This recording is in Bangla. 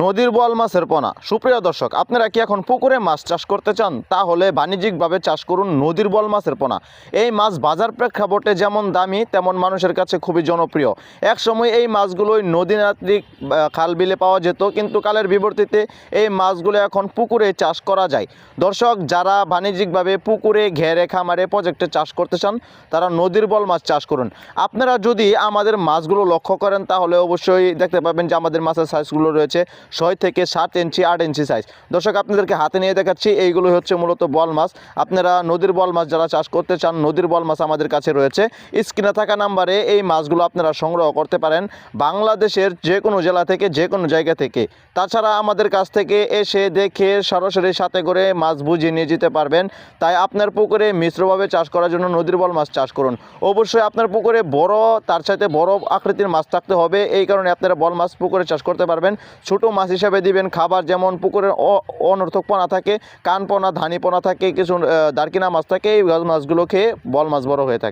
নদীর বোয়াল মাছের পোনা। সুপ্রিয় দর্শক, আপনারা কি এখন পুকুরে মাছ চাষ করতে চান? তাহলে বাণিজ্যিকভাবে চাষ করুন নদীর বোয়াল মাছের পোনা। এই মাছ বাজার প্রেক্ষাপটে যেমন দামি তেমন মানুষের কাছে খুবই জনপ্রিয়। একসময় এই মাছগুলোই নদী নাত্রিক খাল বিলে পাওয়া যেত, কিন্তু কালের বিবর্তিতে এই মাছগুলো এখন পুকুরে চাষ করা যায়। দর্শক, যারা বাণিজ্যিকভাবে পুকুরে ঘেরে খামারে প্রজেক্টে চাষ করতে চান তারা নদীর বোয়াল মাছ চাষ করুন। আপনারা যদি আমাদের মাছগুলো লক্ষ্য করেন তাহলে অবশ্যই দেখতে পাবেন যে আমাদের মাছের সাইজগুলো রয়েছে 6 থেকে 7 ইঞ্চি 8 ইঞ্চি সাইজ। দর্শক, আপনাদেরকে হাতে নিয়ে দেখাচ্ছি, এইগুলো হচ্ছে মূলত বোয়াল মাছ। আপনারা নদীর বোয়াল মাছ যারা চাষ করতে চান, নদীর বোয়াল মাছ আমাদের কাছে রয়েছে। স্ক্রিনে থাকা নাম্বারে এই মাছগুলো আপনারা সংগ্রহ করতে পারেন বাংলাদেশের যে কোনো জেলা থেকে, যে কোনো জায়গা থেকে। তাছাড়া আমাদের কাছ থেকে এসে দেখে সরাসরি সাথে করে মাছ বুঝিয়ে নিয়ে যেতে পারবেন। তাই আপনার পুকুরে মিশ্রভাবে চাষ করার জন্য নদীর বোয়াল মাছ চাষ করুন। অবশ্যই আপনার পুকুরে বড়, তার সাথে বড় আকৃতির মাছ থাকতে হবে, এই কারণে আপনারা বোয়াল মাছ পুকুরে চাষ করতে পারবেন। ছোট মাছ হিসাবে দিবেন খাবার, যেমন পুকুরের অনর্থক পোনা থাকে, কানপোনা, ধানিপোনা থাকে, কিছু দারকিনা মাছ থাকে, এই মাছগুলো খেয়ে বোয়াল মাছ বড় হয়ে থাকে।